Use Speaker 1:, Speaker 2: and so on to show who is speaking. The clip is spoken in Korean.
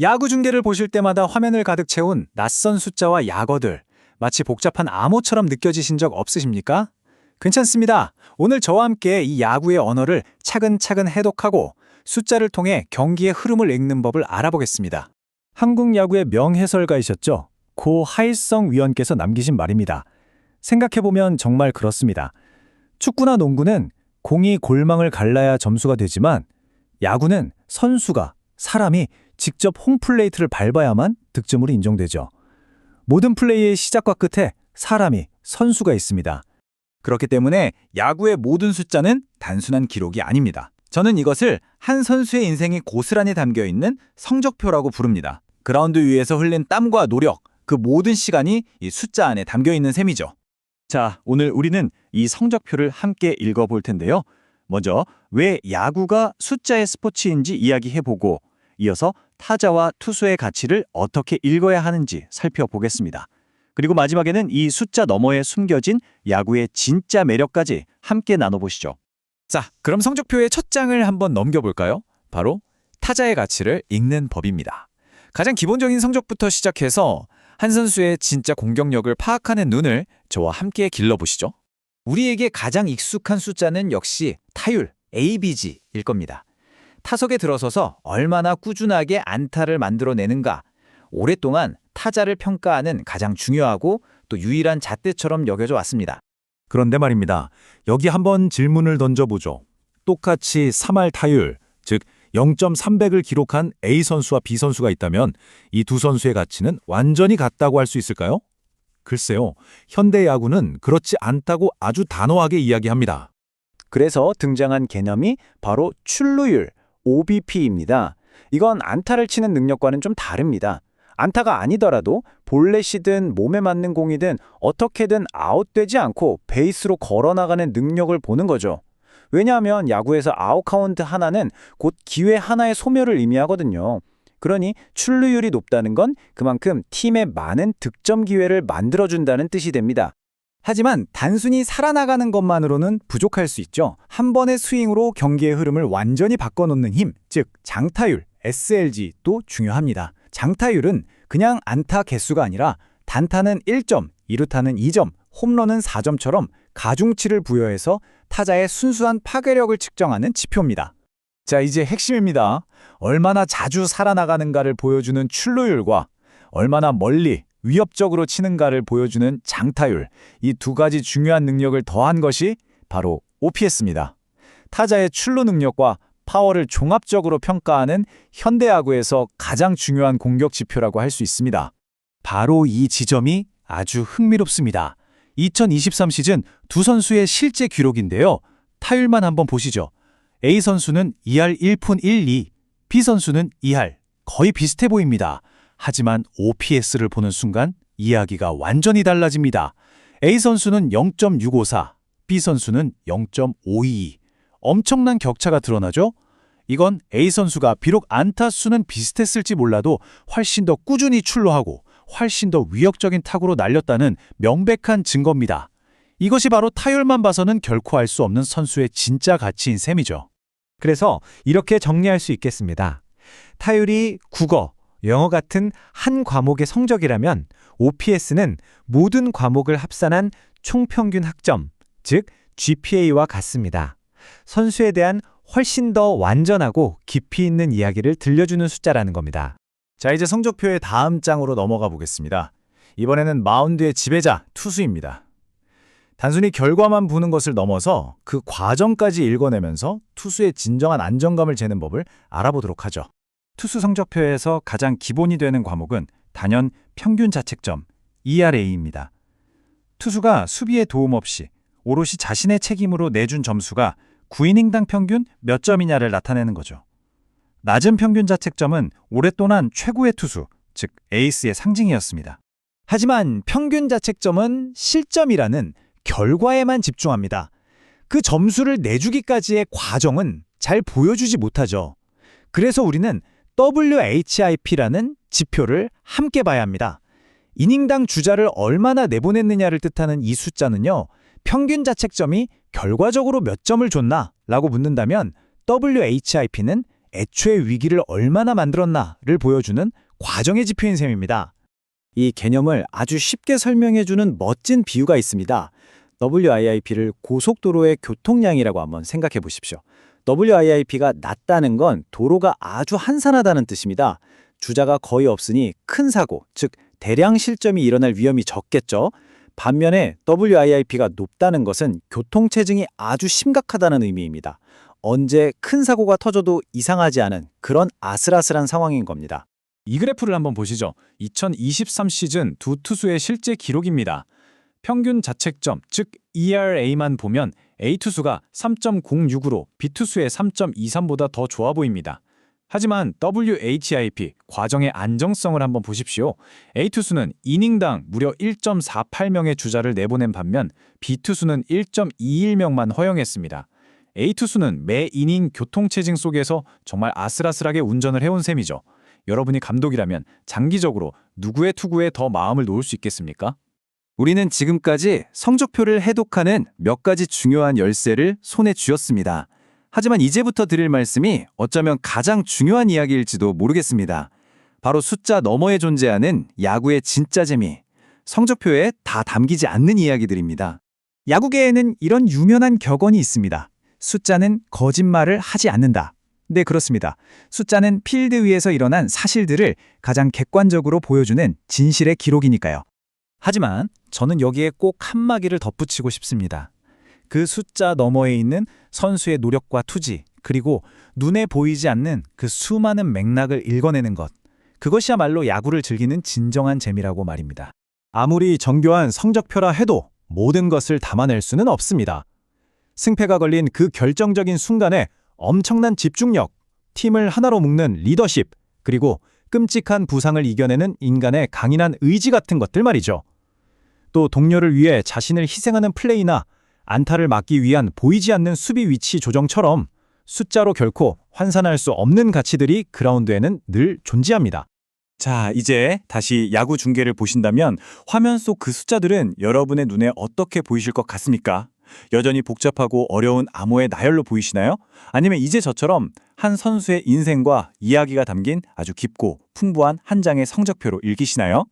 Speaker 1: 야구 중계를 보실 때마다 화면을 가득 채운 낯선 숫자와 약어들, 마치 복잡한 암호처럼 느껴지신 적 없으십니까? 괜찮습니다. 오늘 저와 함께 이 야구의 언어를 차근차근 해독하고 숫자를 통해 경기의 흐름을 읽는 법을 알아보겠습니다. 한국 야구의 명해설가이셨죠? 고 하일성 위원께서 남기신 말입니다. 생각해보면 정말 그렇습니다. 축구나 농구는 공이 골망을 갈라야 점수가 되지만 야구는 선수가, 사람이 직접 홈플레이트를 밟아야만 득점으로 인정되죠. 모든 플레이의 시작과 끝에 사람이, 선수가 있습니다. 그렇기 때문에 야구의 모든 숫자는 단순한 기록이 아닙니다. 저는 이것을 한 선수의 인생이 고스란히 담겨있는 성적표라고 부릅니다. 그라운드 위에서 흘린 땀과 노력, 그 모든 시간이 이 숫자 안에 담겨있는 셈이죠. 자, 오늘 우리는 이 성적표를 함께 읽어볼 텐데요. 먼저 왜 야구가 숫자의 스포츠인지 이야기해보고 이어서 타자와 투수의 가치를 어떻게 읽어야 하는지 살펴보겠습니다. 그리고 마지막에는 이 숫자 너머에 숨겨진 야구의 진짜 매력까지 함께 나눠보시죠. 자, 그럼 성적표의 첫 장을 한번 넘겨볼까요? 바로 타자의 가치를 읽는 법입니다. 가장 기본적인 성적부터 시작해서 한 선수의 진짜 공격력을 파악하는 눈을 저와 함께 길러보시죠. 우리에게 가장 익숙한 숫자는 역시 타율, ABG일 겁니다. 타석에 들어서서 얼마나 꾸준하게 안타를 만들어내는가, 오랫동안 타자를 평가하는 가장 중요하고 또 유일한 잣대처럼 여겨져 왔습니다.
Speaker 2: 그런데 말입니다. 여기 한번 질문을 던져보죠. 똑같이 3할 타율, 즉 0.300을 기록한 A 선수와 B 선수가 있다면 이 두 선수의 가치는 완전히 같다고 할 수 있을까요? 글쎄요. 현대 야구는 그렇지 않다고 아주 단호하게 이야기합니다.
Speaker 1: 그래서 등장한 개념이 바로 출루율, OBP입니다. 이건 안타를 치는 능력과는 좀 다릅니다. 안타가 아니더라도 볼넷이든 몸에 맞는 공이든 어떻게든 아웃되지 않고 베이스로 걸어나가는 능력을 보는 거죠. 왜냐하면 야구에서 아웃 카운트 하나는 곧 기회 하나의 소멸을 의미하거든요. 그러니 출루율이 높다는 건 그만큼 팀에 많은 득점 기회를 만들어준다는 뜻이 됩니다. 하지만 단순히 살아나가는 것만으로는 부족할 수 있죠. 한 번의 스윙으로 경기의 흐름을 완전히 바꿔놓는 힘, 즉 장타율, SLG도 중요합니다. 장타율은 그냥 안타 개수가 아니라 단타는 1점, 2루타는 2점, 홈런은 4점처럼 가중치를 부여해서 타자의 순수한 파괴력을 측정하는 지표입니다. 자, 이제 핵심입니다. 얼마나 자주 살아나가는가를 보여주는 출루율과 얼마나 멀리 위협적으로 치는가를 보여주는 장타율, 이 두 가지 중요한 능력을 더한 것이 바로 OPS입니다. 타자의 출루 능력과 파워를 종합적으로 평가하는 현대야구에서 가장 중요한 공격 지표라고 할 수 있습니다. 바로 이 지점이 아주 흥미롭습니다. 2023 시즌 두 선수의 실제 기록인데요. 타율만 한번 보시죠. A 선수는 2할 1푼 12, B 선수는 2할, 거의 비슷해 보입니다. 하지만 OPS를 보는 순간 이야기가 완전히 달라집니다. A 선수는 0.654, B 선수는 0.522. 엄청난 격차가 드러나죠? 이건 A 선수가 비록 안타 수는 비슷했을지 몰라도 훨씬 더 꾸준히 출루하고 훨씬 더 위협적인 타구로 날렸다는 명백한 증거입니다. 이것이 바로 타율만 봐서는 결코 알 수 없는 선수의 진짜 가치인 셈이죠.
Speaker 3: 그래서 이렇게 정리할 수 있겠습니다. 타율이 국어, 영어 같은 한 과목의 성적이라면 OPS는 모든 과목을 합산한 총평균 학점, 즉 GPA와 같습니다. 선수에 대한 훨씬 더 완전하고 깊이 있는 이야기를 들려주는 숫자라는 겁니다.
Speaker 1: 자, 이제 성적표의 다음 장으로 넘어가 보겠습니다. 이번에는 마운드의 지배자, 투수입니다. 단순히 결과만 보는 것을 넘어서 그 과정까지 읽어내면서 투수의 진정한 안정감을 재는 법을 알아보도록 하죠. 투수 성적표에서 가장 기본이 되는 과목은 단연 평균 자책점, ERA입니다. 투수가 수비에 도움 없이 오롯이 자신의 책임으로 내준 점수가 9이닝당 평균 몇 점이냐를 나타내는 거죠. 낮은 평균 자책점은 오랫동안 최고의 투수, 즉 에이스의 상징이었습니다. 하지만 평균 자책점은 실점이라는 결과에만 집중합니다. 그 점수를 내주기까지의 과정은 잘 보여주지 못하죠. 그래서 우리는 WHIP라는 지표를 함께 봐야 합니다. 이닝당 주자를 얼마나 내보냈느냐를 뜻하는 이 숫자는요, 평균 자책점이 결과적으로 몇 점을 줬나? 라고 묻는다면 WHIP는 애초에 위기를 얼마나 만들었나를 보여주는 과정의 지표인 셈입니다. 이 개념을 아주 쉽게 설명해주는 멋진 비유가 있습니다. WIIP를 고속도로의 교통량이라고 한번 생각해 보십시오. WIIP가 낮다는 건 도로가 아주 한산하다는 뜻입니다. 주자가 거의 없으니 큰 사고, 즉 대량 실점이 일어날 위험이 적겠죠. 반면에 WIIP가 높다는 것은 교통체증이 아주 심각하다는 의미입니다. 언제 큰 사고가 터져도 이상하지 않은 그런 아슬아슬한 상황인 겁니다.
Speaker 4: 이 그래프를 한번 보시죠. 2023 시즌 두 투수의 실제 기록입니다. 평균 자책점, 즉 ERA만 보면 A 투수가 3.06으로 B 투수의 3.23보다 더 좋아 보입니다. 하지만 WHIP, 과정의 안정성을 한번 보십시오. A 투수는 이닝당 무려 1.48명의 주자를 내보낸 반면 B 투수는 1.21명만 허용했습니다. A 투수는 매 이닝 교통체증 속에서 정말 아슬아슬하게 운전을 해온 셈이죠. 여러분이 감독이라면 장기적으로 누구의 투구에 더 마음을 놓을 수 있겠습니까?
Speaker 2: 우리는 지금까지 성적표를 해독하는 몇 가지 중요한 열쇠를 손에 쥐었습니다. 하지만 이제부터 드릴 말씀이 어쩌면 가장 중요한 이야기일지도 모르겠습니다. 바로 숫자 너머에 존재하는 야구의 진짜 재미, 성적표에 다 담기지 않는 이야기들입니다.
Speaker 1: 야구계에는 이런 유명한 격언이 있습니다. 숫자는 거짓말을 하지 않는다. 네, 그렇습니다. 숫자는 필드 위에서 일어난 사실들을 가장 객관적으로 보여주는 진실의 기록이니까요. 하지만 저는 여기에 꼭 한마디를 덧붙이고 싶습니다. 그 숫자 너머에 있는 선수의 노력과 투지, 그리고 눈에 보이지 않는 그 수많은 맥락을 읽어내는 것. 그것이야말로 야구를 즐기는 진정한 재미라고 말입니다. 아무리 정교한 성적표라 해도 모든 것을 담아낼 수는 없습니다. 승패가 걸린 그 결정적인 순간에 엄청난 집중력, 팀을 하나로 묶는 리더십, 그리고 끔찍한 부상을 이겨내는 인간의 강인한 의지 같은 것들 말이죠. 또 동료를 위해 자신을 희생하는 플레이나 안타를 막기 위한 보이지 않는 수비 위치 조정처럼 숫자로 결코 환산할 수 없는 가치들이 그라운드에는 늘 존재합니다.
Speaker 4: 자, 이제 다시 야구 중계를 보신다면 화면 속 그 숫자들은 여러분의 눈에 어떻게 보이실 것 같습니까? 여전히 복잡하고 어려운 암호의 나열로 보이시나요? 아니면 이제 저처럼 한 선수의 인생과 이야기가 담긴 아주 깊고 풍부한 한 장의 성적표로 읽히시나요?